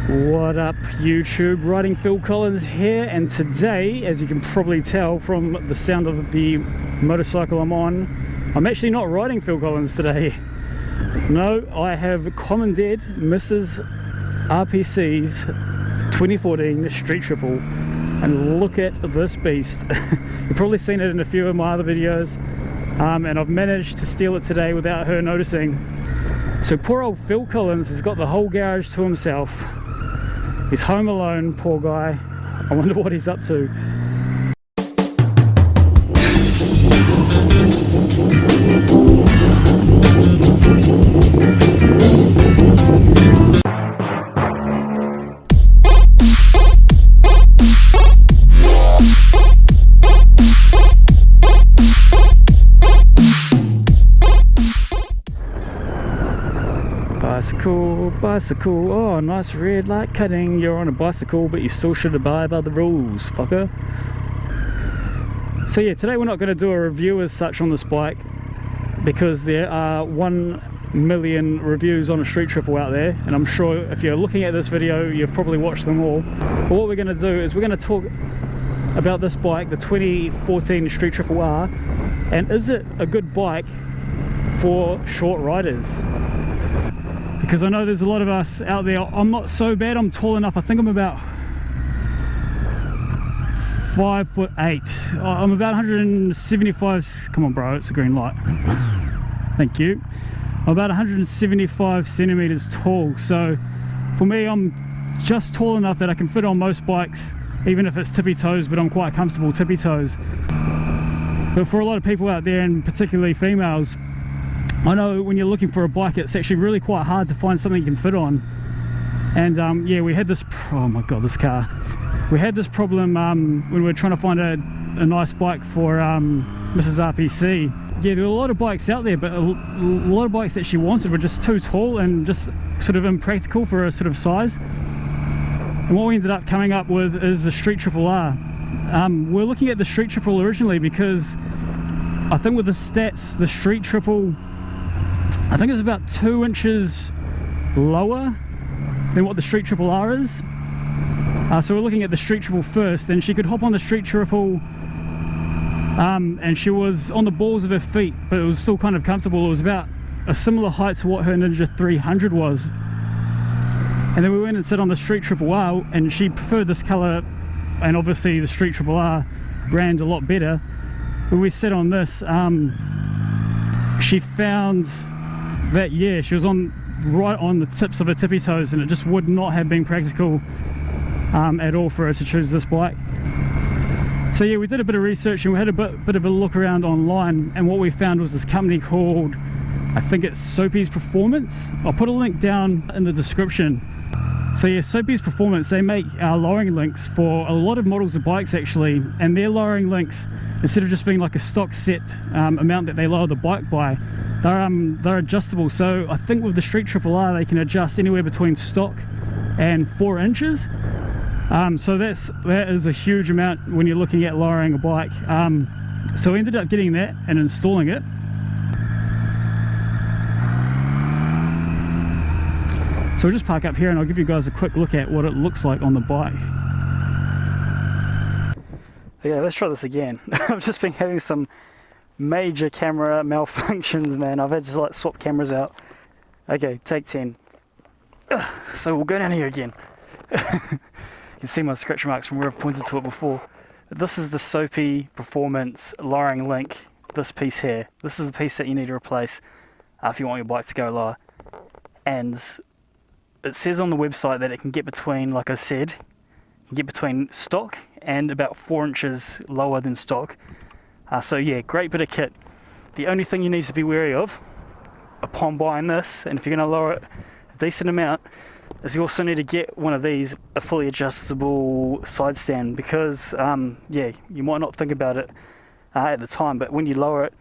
What up YouTube, Riding Phil Collins here, and today, as you can probably tell from the sound of the motorcycle I'm on, I'm actually not riding Phil Collins today. No, I have commandeered Mrs. RPC's 2014 Street Triple, and look at this beast. You've probably seen it in a few of my other videos, and I've managed to steal it today without her noticing. So poor old Phil Collins has got the whole garage to himself. He's home alone, poor guy. I wonder what he's up to. Bicycle, oh nice red light cutting. You're on a bicycle but you still should abide by the rules, fucker. So yeah, today we're not going to do a review as such on this bike because there are 1 million reviews on a Street Triple out there, and I'm sure if you're looking at this video you've probably watched them all. But what we're going to do is we're going to talk about this bike, the 2014 Street Triple R, and is it a good bike for short riders? Because I know there's a lot of us out there. I'm not so bad, I'm tall enough. I think I'm about 5'8". I'm about 175, come on bro, it's a green light. Thank you. I'm about 175 centimeters tall. So for me, I'm just tall enough that I can fit on most bikes, even if it's tippy toes, but I'm quite comfortable tippy toes. But for a lot of people out there, and particularly females, I know when you're looking for a bike, it's actually really quite hard to find something you can fit on. And yeah, we had this, oh my god, this car. We had this problem when we were trying to find a nice bike for Mrs. RPC. Yeah, there were a lot of bikes out there, but a lot of bikes that she wanted were just too tall and just sort of impractical for her sort of size. And what we ended up coming up with is the Street Triple R. We're looking at the Street Triple originally because I think with the stats, the Street Triple, I think it's about 2 inches lower than what the Street Triple R is. So we're looking at the Street Triple first, and she could hop on the Street Triple and she was on the balls of her feet, but it was still kind of comfortable. It was about a similar height to what her Ninja 300 was. And then we went and sat on the Street Triple R, and she preferred this colour, and obviously the Street Triple R brand a lot better. When we sat on this, she found that, yeah, she was right on the tips of her tippy toes, and it just would not have been practical at all for her to choose this bike. So yeah, we did a bit of research and we had a bit of a look around online, and what we found was this company called, I think it's Soapy's Performance. I'll put a link down in the description. So yeah, Soapy's Performance, they make lowering links for a lot of models of bikes actually, and their lowering links, instead of just being like a stock set amount that they lower the bike by, they're adjustable. So I think with the Street Triple R they can adjust anywhere between stock and 4 inches. So that is a huge amount when you're looking at lowering a bike. So we ended up getting that and installing it. So we'll just park up here and I'll give you guys a quick look at what it looks like on the bike. Okay, let's try this again. I've just been having some major camera malfunctions, man. I've had to like swap cameras out. Okay, take 10. So we'll go down here again. You can see my scratch marks from where I've pointed to it before. This is the Soapy Performance lowering link. This piece here. This is the piece that you need to replace if you want your bike to go lower. And it says on the website that it can get between, like I said, get between stock and about 4 inches lower than stock. So yeah, great bit of kit. The only thing you need to be wary of upon buying this, and if you're going to lower it a decent amount, is you also need to get one of these, a fully adjustable side stand, because yeah, you might not think about it at the time, but when you lower it,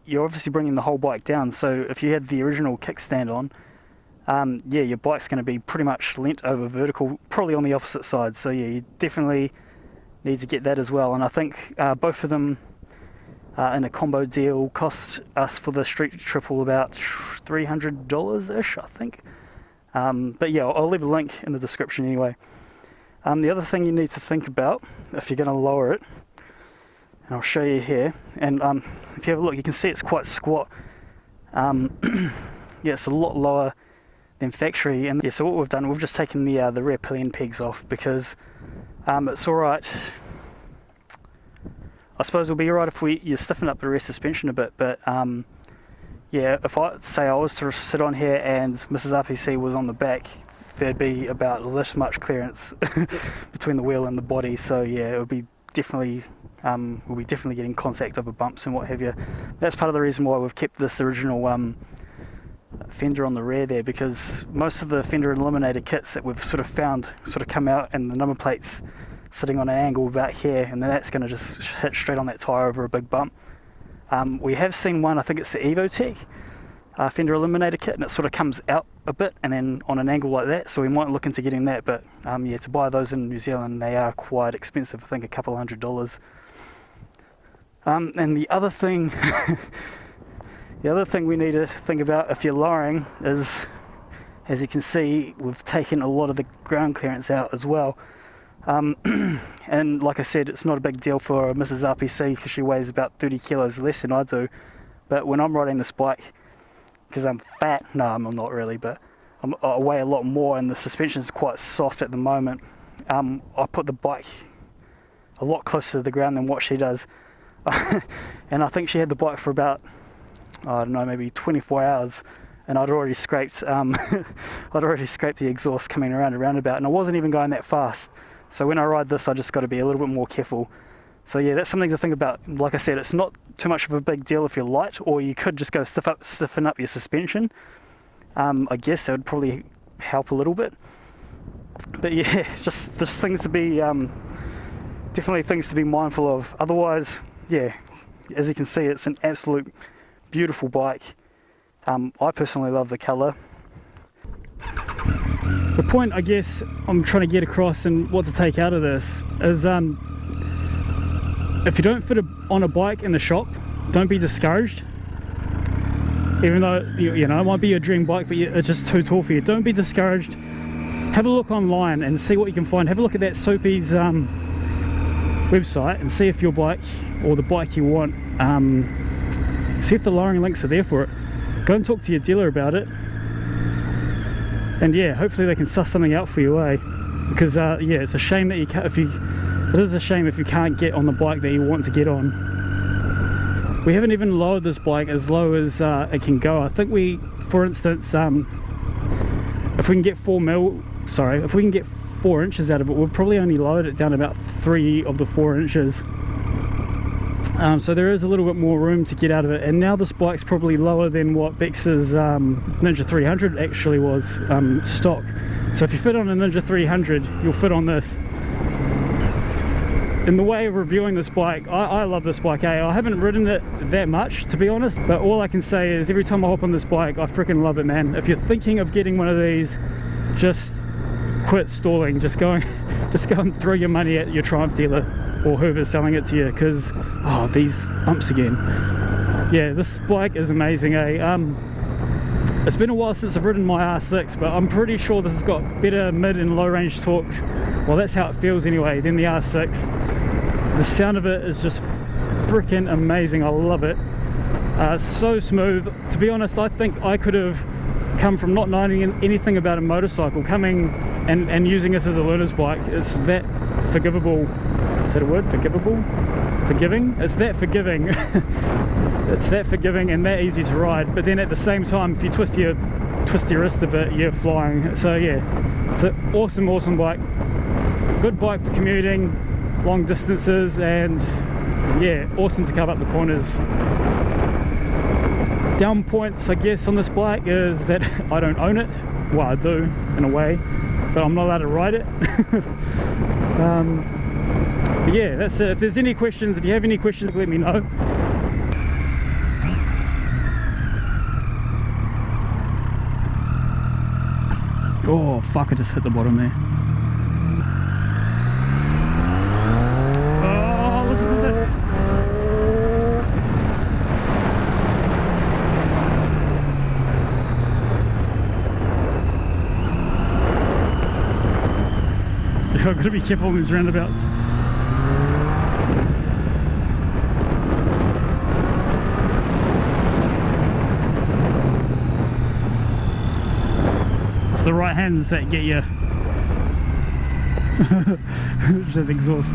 you're obviously bringing the whole bike down. So if you had the original kickstand on, yeah, your bike's going to be pretty much leant over vertical, probably on the opposite side. So yeah, you definitely need to get that as well. And I think both of them in a combo deal cost us for the Street Triple about $300-ish, I think. But yeah, I'll leave a link in the description anyway. The other thing you need to think about if you're going to lower it, and I'll show you here, and if you have a look, you can see it's quite squat. Yeah, it's a lot lower than factory. And yeah, so what we've done, we've just taken the rear pillion pegs off, because it's alright. I suppose it'll be alright if you stiffen up the rear suspension a bit, but yeah, if I was to sit on here and Mrs. RPC was on the back, there'd be about this much clearance between the wheel and the body. So yeah, it would be definitely we'll be definitely getting contact over bumps and what have you. That's part of the reason why we've kept this original fender on the rear there, because most of the fender eliminator kits that we've sort of found sort of come out and the number plate's sitting on an angle about here, and then that's going to just hit straight on that tyre over a big bump. We have seen one, I think it's the Evotech fender eliminator kit, and it sort of comes out a bit and then on an angle like that, so we might look into getting that. But yeah, to buy those in New Zealand, they are quite expensive. I think a couple $100. And the other thing we need to think about if you're lowering is, as you can see, we've taken a lot of the ground clearance out as well. And like I said, it's not a big deal for Mrs. RPC because she weighs about 30 kilos less than I do. But when I'm riding this bike, because I'm fat, no, I'm not really, but I weigh a lot more and the suspension is quite soft at the moment. I put the bike a lot closer to the ground than what she does. And I think she had the bike for about, I don't know, maybe 24 hours, and I'd already scraped the exhaust coming around a roundabout, and I wasn't even going that fast. So when I ride this, I just got to be a little bit more careful. So yeah, that's something to think about. Like I said, it's not too much of a big deal if you're light, or you could just go stiffen up your suspension. I guess that would probably help a little bit. But yeah, just things to be, definitely things to be mindful of. Otherwise, yeah, as you can see, it's an absolute beautiful bike. I personally love the colour. The point I guess I'm trying to get across and what to take out of this is, if you don't fit on a bike in the shop, don't be discouraged. Even though you know it might be your dream bike, but it's just too tall for you. Don't be discouraged. Have a look online and see what you can find. Have a look at that Soapy's website and see if your bike or the bike you want, see if the lowering links are there for it. Go and talk to your dealer about it, and yeah, hopefully they can suss something out for you, because yeah, it's a shame that you can't, it is a shame if you can't get on the bike that you want to get on. We haven't even lowered this bike as low as it can go. I think we, for instance, if we can get 4 inches out of it, we've probably only lowered it down about 3 of the 4 inches. So there is a little bit more room to get out of it, and now this bike's probably lower than what Bex's Ninja 300 actually was stock. So if you fit on a Ninja 300, you'll fit on this. In the way of reviewing this bike, I love this bike. I haven't ridden it that much, to be honest, but all I can say is every time I hop on this bike, I freaking love it, man. If you're thinking of getting one of these, just quit stalling. Just go and throw your money at your Triumph dealer or whoever's selling it to you, because oh, these bumps again. Yeah, this bike is amazing, it's been a while since I've ridden my R6, but I'm pretty sure this has got better mid and low range torques. Well, that's how it feels anyway, than the R6. The sound of it is just freaking amazing. I love it. So smooth. To be honest, I think I could have come from not knowing anything about a motorcycle, coming and using this as a learner's bike. It's that forgivable. Is that a word? Forgivable? Forgiving? It's that forgiving. It's that forgiving and that easy to ride. But then at the same time, if you twist your wrist a bit, you're flying. So yeah, it's an awesome bike. It's a good bike for commuting, long distances, and yeah, awesome to cover up the corners. Down points, I guess, on this bike is that I don't own it. Well, I do in a way, but I'm not allowed to ride it. But yeah, that's it. If there's any questions, if you have any questions, let me know. Oh fuck, I just hit the bottom there. Oh, listen to that. I've got to be careful on these roundabouts. It's the right hands that get you. Just have exhaust.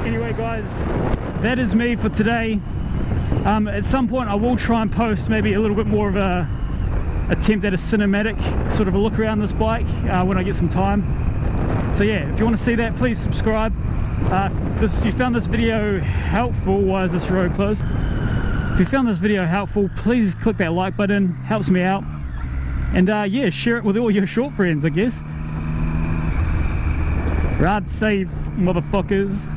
Anyway guys, that is me for today. At some point I will try and post maybe a little bit more of a attempt at a cinematic sort of a look around this bike when I get some time. So yeah, if you want to see that, please subscribe. If you found this video helpful, why is this road closed? If you found this video helpful, please click that like button, helps me out. And yeah, share it with all your short friends, I guess. Ride safe, motherfuckers.